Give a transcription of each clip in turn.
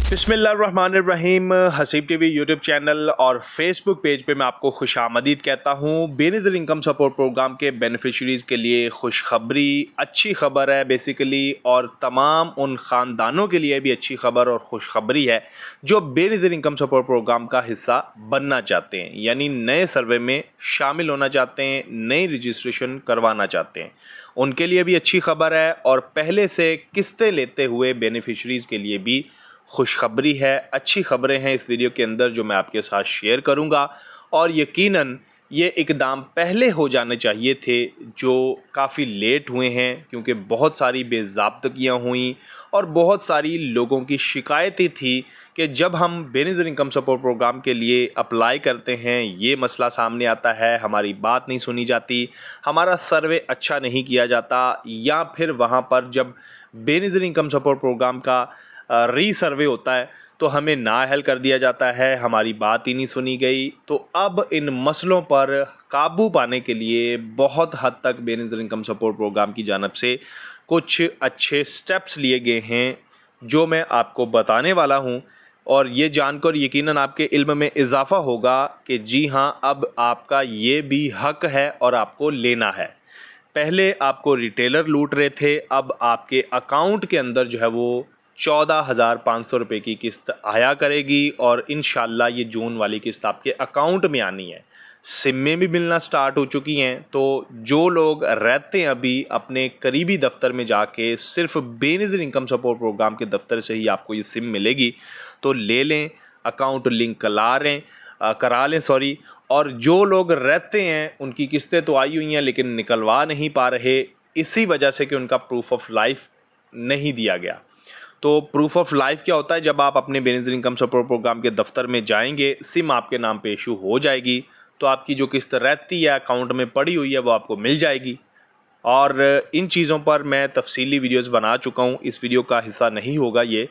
बिस्मिल्लाहिर्रहमानिर्रहीम। Haseeb TV YouTube channel और Facebook page पे मैं आपको खुशामदीद कहता हूँ। बेनज़ीर इनकम सपोर्ट प्रोग्राम के बेनिफिशरीज़ के लिए खुशखबरी, अच्छी खबर है बेसिकली, और तमाम उन ख़ानदानों के लिए भी अच्छी खबर और खुशखबरी है जो बेनज़ीर इनकम सपोर्ट प्रोग्राम का हिस्सा बनना चाहते हैं, यानी नए सर्वे में शामिल होना चाहते हैं, नई रजिस्ट्रेशन करवाना चाहते हैं। उनके लिए भी अच्छी खबर है और पहले से किस्तें लेते हुए बेनिफिशरीज़ के लिए भी खुशखबरी है। अच्छी खबरें हैं इस वीडियो के अंदर जो मैं आपके साथ शेयर करूंगा, और यकीनन ये इकदाम पहले हो जाने चाहिए थे जो काफ़ी लेट हुए हैं, क्योंकि बहुत सारी बेज़ाब्तगियाँ हुई और बहुत सारी लोगों की शिकायतें थी कि जब हम बेनज़ीर इनकम सपोर्ट प्रोग्राम के लिए अप्लाई करते हैं ये मसला सामने आता है, हमारी बात नहीं सुनी जाती, हमारा सर्वे अच्छा नहीं किया जाता, या फिर वहाँ पर जब बेनज़ीर इनकम सपोर्ट प्रोग्राम का रीसर्वे होता है तो हमें नाअहल कर दिया जाता है, हमारी बात ही नहीं सुनी गई। तो अब इन मसलों पर काबू पाने के लिए बहुत हद तक बेनज़ीर इनकम सपोर्ट प्रोग्राम की जानिब से कुछ अच्छे स्टेप्स लिए गए हैं जो मैं आपको बताने वाला हूं, और ये जानकर यकीनन आपके इल्म में इजाफ़ा होगा कि जी हाँ, अब आपका ये भी हक़ है और आपको लेना है। पहले आपको रिटेलर लूट रहे थे, अब आपके अकाउंट के अंदर जो है वो 14,500 रुपये की किस्त आया करेगी, और इंशाल्लाह ये जून वाली किस्त आपके अकाउंट में आनी है। सिमें भी मिलना स्टार्ट हो चुकी हैं, तो जो लोग रहते हैं अभी अपने करीबी दफ्तर में जाके, सिर्फ बेनज़ीर इनकम सपोर्ट प्रोग्राम के दफ्तर से ही आपको ये सिम मिलेगी, तो ले लें, अकाउंट लिंक करा लें सॉरी। और जो लोग रहते हैं उनकी किस्तें तो आई हुई हैं लेकिन निकलवा नहीं पा रहे, इसी वजह से कि उनका प्रूफ ऑफ लाइफ नहीं दिया गया। तो प्रूफ ऑफ लाइफ क्या होता है? जब आप अपने बेनज़ीर इनकम सपोर्ट प्रोग्राम के दफ्तर में जाएंगे, सिम आपके नाम पे इशू हो जाएगी, तो आपकी जो किस्त रहती है अकाउंट में पड़ी हुई है वो आपको मिल जाएगी। और इन चीज़ों पर मैं तफसीली वीडियोस बना चुका हूँ, इस वीडियो का हिस्सा नहीं होगा ये।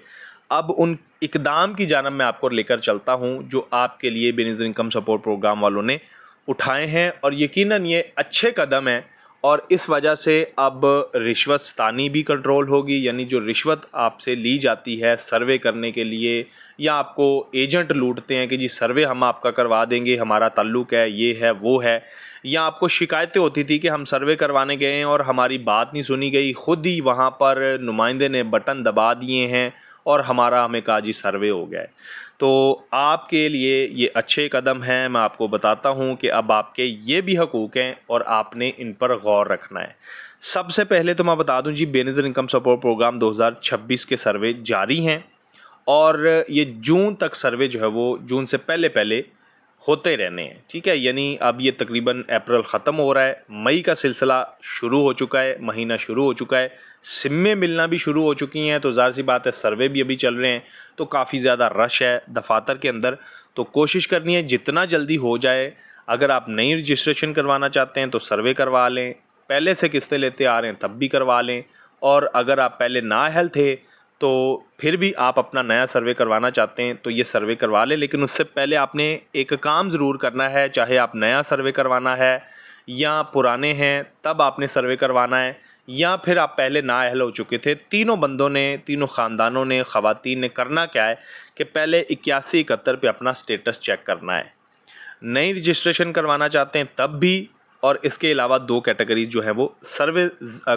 अब उन इकदाम की जानब मैं आपको लेकर चलता हूँ जो आपके लिए बेनज़ीर इनकम सपोर्ट प्रोग्राम वालों ने उठाए हैं, और यकीनन ये अच्छे कदम हैं। और इस वजह से अब रिश्वतस्तानी भी कंट्रोल होगी, यानी जो रिश्वत आपसे ली जाती है सर्वे करने के लिए, या आपको एजेंट लूटते हैं कि जी सर्वे हम आपका करवा देंगे, हमारा ताल्लुक़ है, ये है वो है, या आपको शिकायतें होती थी कि हम सर्वे करवाने गए हैं और हमारी बात नहीं सुनी गई, ख़ुद ही वहाँ पर नुमाइंदे ने बटन दबा दिए हैं और हमें कहा जी सर्वे हो गया है। तो आपके लिए ये अच्छे कदम हैं। मैं आपको बताता हूँ कि अब आपके ये भी हकूक़ हैं और आपने इन पर गौर रखना है। सबसे पहले तो मैं बता दूँ जी, बेनज़ीर इनकम सपोर्ट प्रोग्राम 2026 के सर्वे जारी हैं, और ये जून तक सर्वे जो है वो जून से पहले होते रहने हैं, ठीक है। यानी अब ये तकरीबन अप्रैल ख़त्म हो रहा है, मई का सिलसिला शुरू हो चुका है, महीना शुरू हो चुका है, सिमें मिलना भी शुरू हो चुकी हैं, तो ज़ाहिर सी बात है सर्वे भी अभी चल रहे हैं, तो काफ़ी ज़्यादा रश है दफातर के अंदर। तो कोशिश करनी है जितना जल्दी हो जाए। अगर आप नई रजिस्ट्रेशन करवाना चाहते हैं तो सर्वे करवा लें, पहले से किस्तें लेते आ रहे हैं तब भी करवा लें, और अगर आप पहले नाअहल थे तो फिर भी आप अपना नया सर्वे करवाना चाहते हैं तो ये सर्वे करवा लें। लेकिन उससे पहले आपने एक काम ज़रूर करना है, चाहे आप नया सर्वे करवाना है या पुराने हैं तब आपने सर्वे करवाना है, या फिर आप पहले नाअहल हो चुके थे। तीनों बंदों ने, तीनों ख़ानदानों ने, ख़वातीन ने करना क्या है कि पहले 8171 पे अपना स्टेटस चेक करना है। नई रजिस्ट्रेशन करवाना चाहते हैं तब भी, और इसके अलावा 2 कैटेगरीज जो है वो सर्वे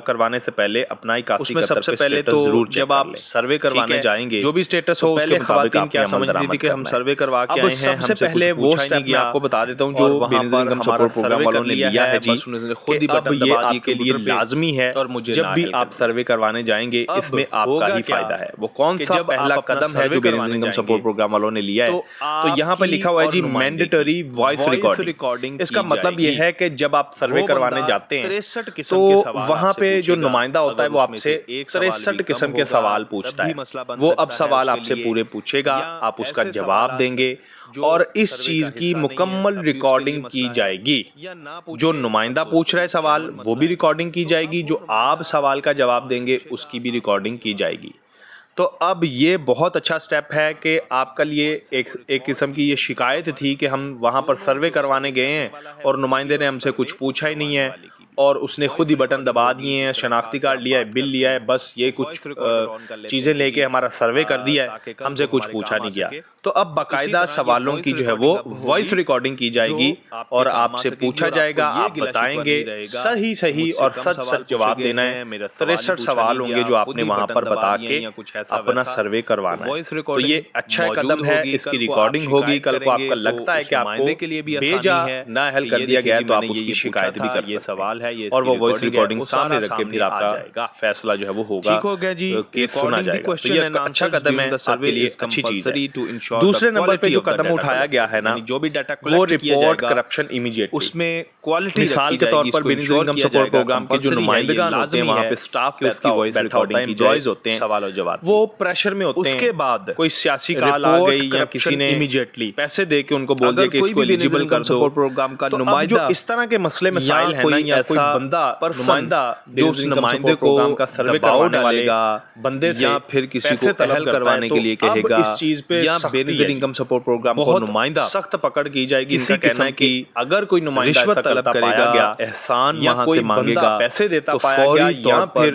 करवाने से पहले अपना 8171 सबसे पहले तो जब आप सर्वे करवाने जाएंगे जो भी स्टेटस हो, पहले ख़वातीन क्या समझती थी कि हम सर्वे करवा के आए हैं, सबसे पहले वो स्टेप मैं आपको बता देता हूँ जो बेनज़ीर इनकम सपोर्ट प्रोग्राम वालों ने लिया है जी, खुद ही बटन दबा दिए के लिए लाजमी है, और मुझे जब भी आप सर्वे करवाने जाएंगे इसमें आपका ही फायदा है। वो कौन सा पहला कदम है जो बेनज़ीर इनकम सपोर्ट प्रोग्राम वालों ने लिया है? तो यहाँ पे लिखा हुआ है जी मैंडेटरी वॉइस रिकॉर्डिंग। इसका मतलब ये है कि जब आप सर्वे करवाने जाते हैं तो वहां पे जो नुमाइंदा होता है वो आपसे 63 किस्म के सवाल पूछता है। वो अब सवाल आपसे पूरे पूछेगा, आप उसका जवाब देंगे, और इस चीज की मुकम्मल रिकॉर्डिंग की जाएगी। जो नुमाइंदा पूछ रहा है सवाल वो भी रिकॉर्डिंग की जाएगी, जो आप सवाल का जवाब देंगे उसकी भी रिकॉर्डिंग की जाएगी। तो अब ये बहुत अच्छा स्टेप है कि आपका लिए एक किस्म की ये शिकायत थी कि हम वहाँ पर सर्वे करवाने गए हैं और नुमाइंदे ने हमसे कुछ पूछा ही नहीं है, और उसने खुद ही बटन दबा दिए हैं, शनाख्ती कार्ड लिया है, बिल लिया है, बस ये कुछ चीज़ें लेके हमारा सर्वे कर दिया है, हमसे कुछ पूछा नहीं गया। तो अब बाकायदा सवालों की जो है वो वॉइस रिकॉर्डिंग की जाएगी और आपसे पूछा जाएगा, आप बताएंगे, सही सही और सच सच जवाब देना है। 63 सवाल होंगे जो आपने वहां पर बता के अपना सर्वे करवाना है। तो ये अच्छा कदम है, इसकी रिकॉर्डिंग होगी। कल को आपका लगता है कि आपको बेजा ना हल कर दिया गया है तो आप उसकी शिकायत भी कर सकते सवाल है और वो वॉइस रिकॉर्डिंग सामने रख के फिर आपका फैसला जो है वो होगा, ठीक हो गया जी, केस सुना जाएगा। तो ये अच्छा कदम है, आपके लिए अच्छी चीज है। दूसरे नंबर पे जो कदम उठाया गया है ना, जो भी डाटा वो रिपोर्ट करप्शन इमीडिएट, उसमें क्वालिटी मिसाल के तौर पर बेनिफिट इनकम सपोर्ट प्रोग्राम के जो नुमाइंदगान होते हैं वहाँ पे स्टाफ उसकी वॉइस रिकॉर्डिंग की एम्प्लॉइज होते हैं, सवाल और जवाब वो प्रेशर में होते हैं। उसके बाद कोई सियासी कॉल आ गई या किसी ने इमीडिएटली पैसे दे के उनको बोल दिया कि इसको एलिजिबल कर दो सपोर्ट प्रोग्राम का नुमाइंदा, इस तरह के मसले मसाइल है ना, या कोई बंदा नुमाइंदा जो उस नुमाइंदे को का सर्वे करवाने वालेगा बंदे से या फिर किसी को तलब करवाने के लिए कहेगा, इस चीज पे या बेनिफिट इनकम सपोर्ट प्रोग्राम को नुमाइंदा सख्त पकड़ की जाएगी। इनका कहना है कि अगर कोई नुमाइंदा रिश्वत तलब करेगा, एहसान वहां से मांगेगा, पैसे देता पाया गया, या फिर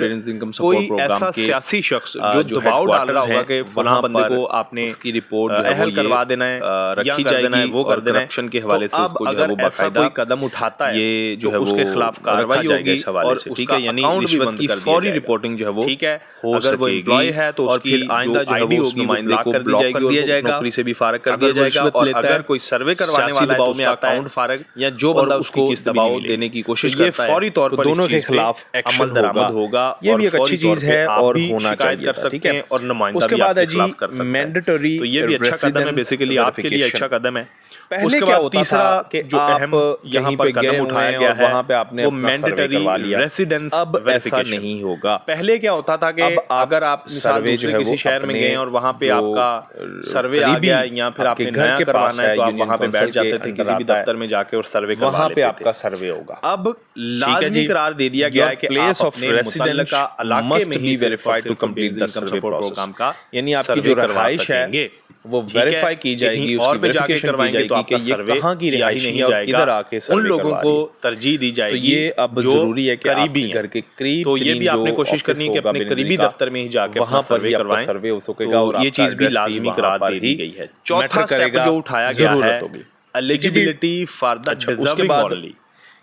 कोई ऐसा सियासी शख्स जो दबाव डाल रहा होगा कि फलां बंदे को आपने इसकी रिपोर्ट अहल करवा देना है, रखी जाएगी, वो कर देना है करप्शन के हवाले से। इसको अगर ऐसा कोई कदम उठाता है ये जो है उसके खिलाफ कार्रवाई होगी इस हवाले से, ठीक है, यानी रिश्वत की फौरी रिपोर्टिंग जो है वो, ठीक है, अगर वो एम्प्लॉय है तो उसकी आइंदा जो है वो उस नुमाइंदे को ब्लॉक कर दिया जाएगा, नौकरी से भी फारग कर दिया जाएगा। और अगर कोई सर्वे करवाने वाला दबाव में आता है अकाउंट फारग या जो बंदा उसको किस दबाव देने की कोशिश करता है, फौरी तौर पर दोनों के खिलाफ अमल दरामद होगा। ये भी एक अच्छी चीज है और होना चाहिए, कर सकते हैं और नुमाइंदा उसके बाद है जी मैंडेटरी, तो ये भी अच्छा कदम है, बेसिकली आपके लिए अच्छा कदम है। पहले क्या होता था कि जो अहम यहाँ पर कदम उठाया गया है वहाँ पे आपने वो मैंडेटरी रेसिडेंस, अब ऐसा नहीं होगा। पहले क्या होता था कि अगर आप सर्वे जो है किसी शहर में गए और वहाँ पे आपका सर्वे आ गया या फिर आपने घर के करवाना है तो आप वहाँ पे बैठ जाते थे किसी भी दफ्तर में जाके और सर्वे करवा लेते थे, वहाँ पे आपका सर्वे होगा। अब लाजमी करार दे दिया गया है कि प्लेस ऑफ रेसिडेंस का इलाके में ही verified to complete the survey program का, यानी आपकी जो रहाइश है वो वेरीफाई की जाएगी, और भी जाके करवाएंगे तो आपका सर्वे कहाँ की रिहाइश नहीं जाएगा, इधर आके उन लोगों को तरजीह दी जाएगी। तो ये अब जरूरी है कि करीबी घर के करीब, तो ये भी आपने कोशिश करनी है कि अपने करीबी दफ्तर में ही जाके वहां पर सर्वे करवाएं, सर्वे हो सकेगा और ये चीज भी लाजमी करार दे दी गई है। चौथा स्टेप जो उठाया गया है eligibility for the deserving only,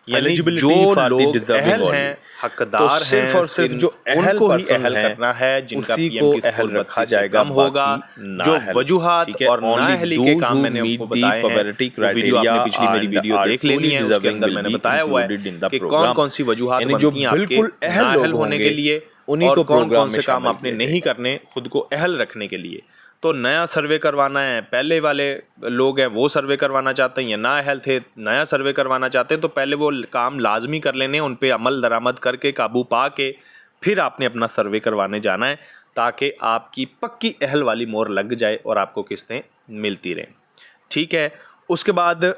यानी जो लोग अहल हैं, हकदार हैं, सिर्फ और सिर्फ जो अहल को ही अहल करना है, जिनका पीएम की अहल रखा जाएगा होगा। जो वजूहात और नाअहली के काम मैंने आपको बताए हैं, वीडियो आपने पिछली मेरी वीडियो देख लेनी है, उसके अंदर मैंने बताया हुआ है कि कौन कौन सी वजूहात बनती हैं आपके नाअहल होने के लिए, उन्हीं को कौन कौन से काम आपने नहीं करने खुद को अहल रखने के लिए। तो नया सर्वे करवाना है, पहले वाले लोग हैं वो सर्वे करवाना चाहते हैं या ना अहल थे नया सर्वे करवाना चाहते हैं, तो पहले वो काम लाजमी कर लेने, उन पे अमल दरामद करके काबू पा के फिर आपने अपना सर्वे करवाने जाना है, ताकि आपकी पक्की अहल वाली मोहर लग जाए और आपको किस्तें मिलती रहें, ठीक है। उसके बाद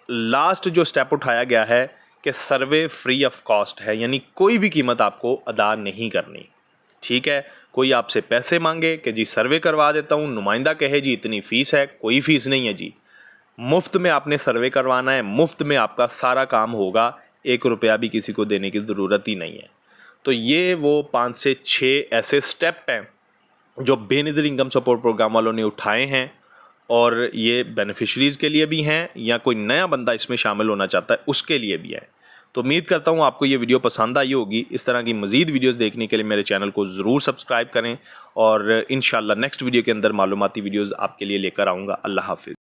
लास्ट जो स्टेप उठाया गया है कि सर्वे फ्री ऑफ कॉस्ट है, यानी कोई भी कीमत आपको अदा नहीं करनी, ठीक है। कोई आपसे पैसे मांगे कि जी सर्वे करवा देता हूँ, नुमाइंदा कहे जी इतनी फ़ीस है, कोई फ़ीस नहीं है जी, मुफ्त में आपने सर्वे करवाना है, मुफ्त में आपका सारा काम होगा, 1 रुपया भी किसी को देने की ज़रूरत ही नहीं है। तो ये वो 5 से 6 ऐसे स्टेप हैं जो बेनज़ीर इनकम सपोर्ट प्रोग्राम वालों ने उठाए हैं, और ये बेनिफिशरीज़ के लिए भी हैं या कोई नया बंदा इसमें शामिल होना चाहता है उसके लिए भी है। तो उम्मीद करता हूँ आपको ये वीडियो पसंद आई होगी। इस तरह की मज़ीद वीडियोस देखने के लिए मेरे चैनल को ज़रूर सब्सक्राइब करें और इंशाल्लाह नेक्स्ट वीडियो के अंदर मालूमाती वीडियोस आपके लिए लेकर आऊँगा। अल्लाह हाफिज़।